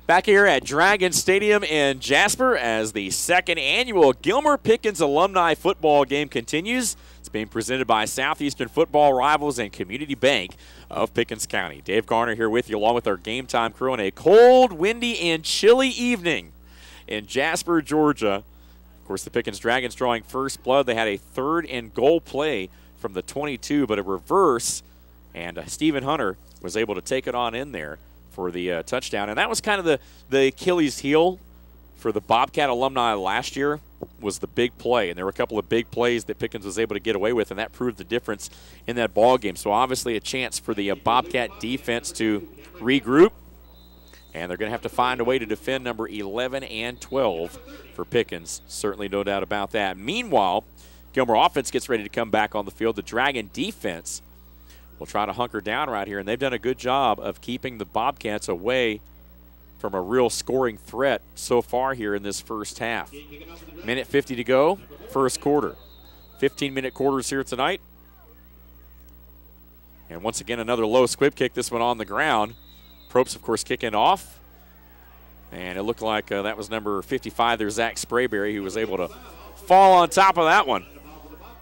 Back here at Dragon Stadium in Jasper as the second annual Gilmer Pickens Alumni football game continues. It's being presented by Southeastern Football Rivals and Community Bank of Pickens County. Dave Garner here with you along with our game time crew on a cold, windy, and chilly evening in Jasper, Georgia. Of course, the Pickens Dragons drawing first blood. They had a 3rd and goal play from the 22, but a reverse, and Stephen Hunter was able to take it on in there for the touchdown. And that was kind of the Achilles heel for the Bobcat alumni last year, was the big play. And there were a couple of big plays that Pickens was able to get away with, and that proved the difference in that ball game. So obviously a chance for the Bobcat defense to regroup. And they're going to have to find a way to defend number 11 and 12 for Pickens. Certainly no doubt about that. Meanwhile, Gilmer offense gets ready to come back on the field. The Dragon defense will try to hunker down right here, and they've done a good job of keeping the Bobcats away from a real scoring threat so far here in this first half. Minute 50 to go, first quarter. 15-minute quarters here tonight. And once again, another low squib kick, this one on the ground. Probst, of course, kicking off. And it looked like that was number 55 there, Zach Sprayberry, who was able to fall on top of that one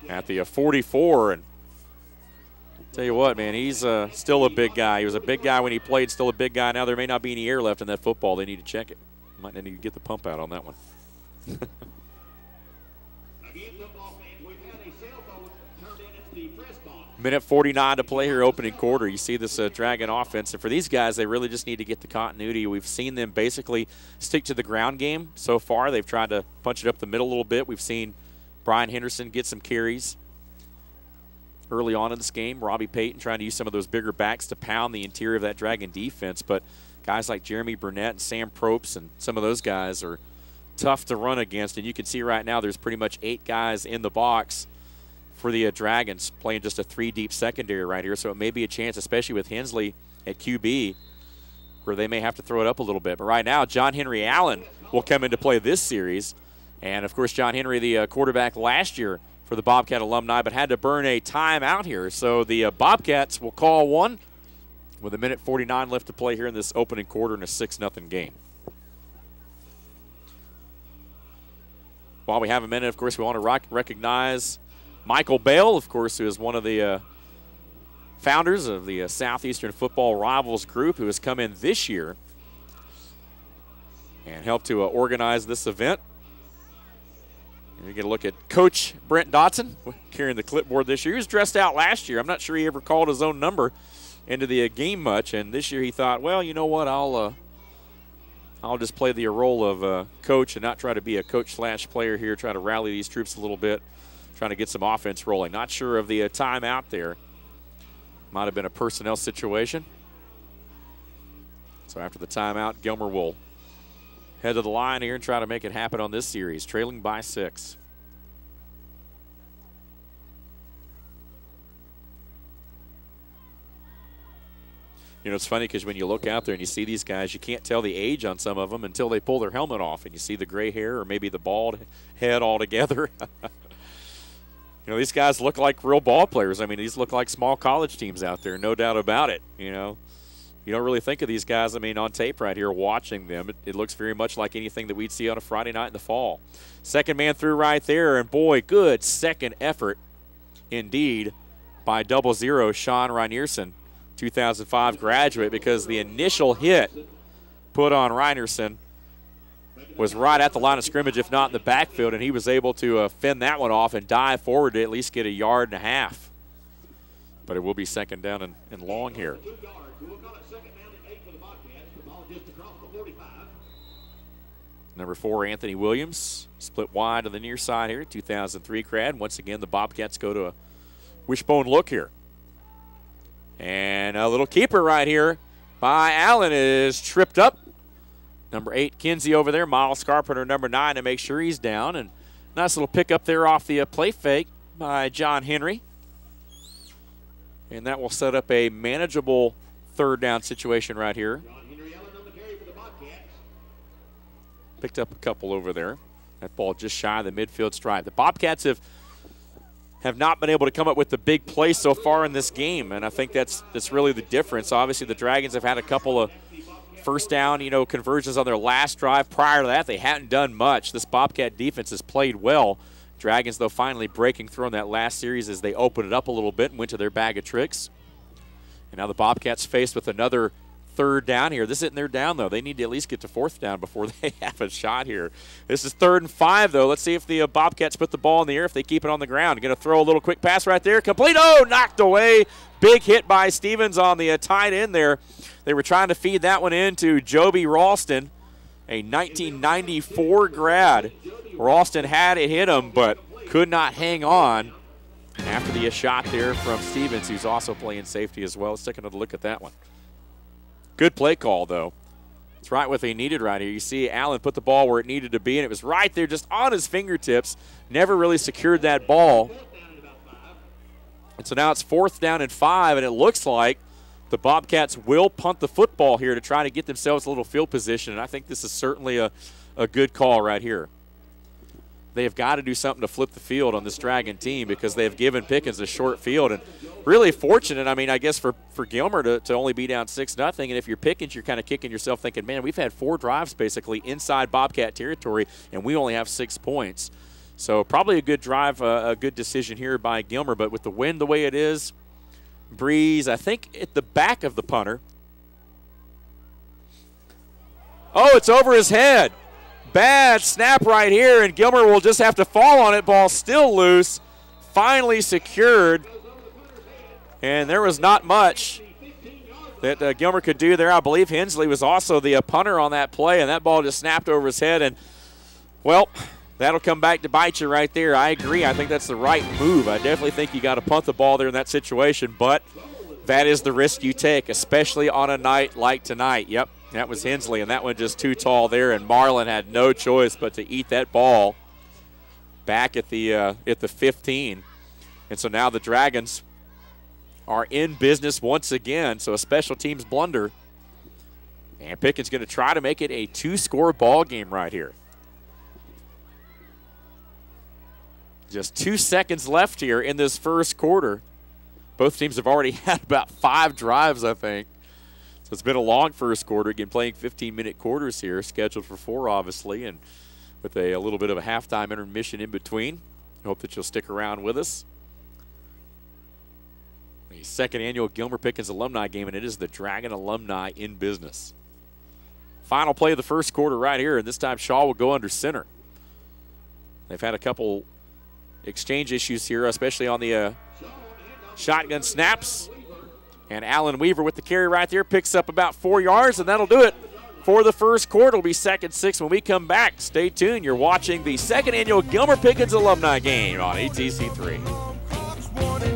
at the 44. And tell you what, man, he's still a big guy. He was a big guy when he played, still a big guy now. There may not be any air left in that football. They need to check it. Might need to get the pump out on that one. Minute 49 to play here, opening quarter. You see this Dragon offense. And for these guys, they really just need to get the continuity. We've seen them basically stick to the ground game so far. They've tried to punch it up the middle a little bit. We've seen Brian Henderson get some carries early on in this game. Robbie Payton trying to use some of those bigger backs to pound the interior of that Dragon defense. But guys like Jeremy Burnett and Sam Probst and some of those guys are tough to run against. And you can see right now there's pretty much 8 guys in the box for the Dragons playing just a 3-deep secondary right here. So it may be a chance, especially with Hensley at QB, where they may have to throw it up a little bit. But right now, John Henry Allen will come into play this series. And, of course, John Henry, the quarterback last year for the Bobcat alumni, but had to burn a timeout here. So the Bobcats will call one with a minute 49 left to play here in this opening quarter in a 6-0 game. While we have a minute, of course, we want to recognize Michael Bale, of course, who is one of the founders of the Southeastern Football Rivals group, who has come in this year and helped to organize this event. And you get a look at Coach Brent Dotson carrying the clipboard this year. He was dressed out last year. I'm not sure he ever called his own number into the game much. And this year he thought, well, you know what, I'll just play the role of coach and not try to be a coach/player here, try to rally these troops a little bit, trying to get some offense rolling. Not sure of the timeout there. Might have been a personnel situation. So after the timeout, Gilmer will head to the line here and try to make it happen on this series, trailing by 6. You know, it's funny because when you look out there and you see these guys, you can't tell the age on some of them until they pull their helmet off and you see the gray hair or maybe the bald head altogether. You know, these guys look like real ball players. I mean, these look like small college teams out there, no doubt about it. You know, you don't really think of these guys, I mean, on tape right here, watching them. It looks very much like anything that we'd see on a Friday night in the fall. Second man through right there, and boy, good second effort indeed by 00 Sean Reinerson, 2005 graduate, because the initial hit put on Reinerson was right at the line of scrimmage, if not in the backfield, and he was able to fend that one off and dive forward to at least get a 1.5 yards. But it will be second down and long here. Number 4, Anthony Williams, split wide to the near side here, 2003 grad. Once again, the Bobcats go to a wishbone look here. And a little keeper right here by Allen is tripped up. Number 8, Kinsey over there. Miles Carpenter, number 9, to make sure he's down. And nice little pickup there off the play fake by John Henry. And that will set up a manageable 3rd down situation right here. Picked up a couple over there. That ball just shy of the midfield stripe. The Bobcats have not been able to come up with the big play so far in this game, and I think that's really the difference. Obviously, the Dragons have had a couple of first down, conversions on their last drive. Prior to that, they hadn't done much. This Bobcat defense has played well. Dragons, though, finally breaking through on that last series as they opened it up a little bit and went to their bag of tricks. And now the Bobcats faced with another third down here. This isn't their down, though. They need to at least get to fourth down before they have a shot here. This is 3rd and 5, though. Let's see if the Bobcats put the ball in the air, if they keep it on the ground. Going to throw a little quick pass right there. Complete. Oh, knocked away. Big hit by Stevens on the tight end there. They were trying to feed that one into Joby Ralston, a 1994 grad. Ralston had it hit him, but could not hang on after the shot there from Stevens, who's also playing safety as well. Let's take another look at that one. Good play call, though. It's right what they needed right here. You see Allen put the ball where it needed to be, and it was right there just on his fingertips. Never really secured that ball. And so now it's 4th down and 5, and it looks like the Bobcats will punt the football here to try to get themselves a little field position, and I think this is certainly a good call right here. They have got to do something to flip the field on this Dragon team because they have given Pickens a short field. And really fortunate, I guess, for Gilmer to only be down 6-0. And if you're Pickens, you're kind of kicking yourself thinking, man, we've had 4 drives basically inside Bobcat territory, and we only have 6 points. So probably a good drive, a good decision here by Gilmer. But with the wind the way it is, breeze, I think at the back of the punter. Oh, it's over his head. Bad snap right here, and Gilmer will just have to fall on it. Ball still loose, finally secured. And there was not much that Gilmer could do there. I believe Hensley was also the punter on that play, and that ball just snapped over his head. And, well, that'll come back to bite you right there. I agree. I think that's the right move. I definitely think you got to punt the ball there in that situation, but that is the risk you take, especially on a night like tonight. Yep. That was Hensley, and that one just too tall there, and Marlin had no choice but to eat that ball back at the 15. And so now the Dragons are in business once again, so a special teams blunder. And Pickens going to try to make it a 2-score ball game right here. Just 2 seconds left here in this first quarter. Both teams have already had about 5 drives, I think. So it's been a long first quarter. Again, playing 15-minute quarters here, scheduled for 4, obviously, and with a little bit of a halftime intermission in between. I hope that you'll stick around with us. The 2nd annual Gilmer Pickens Alumni game, and it is the Dragon Alumni in business. Final play of the first quarter right here, and this time Shaw will go under center. They've had a couple exchange issues here, especially on the shotgun snaps. And Allen Weaver with the carry right there picks up about 4 yards, and that'll do it for the first quarter. It'll be 2nd 6 when we come back. Stay tuned. You're watching the 2nd annual Gilmer Pickens Alumni game on ATC3.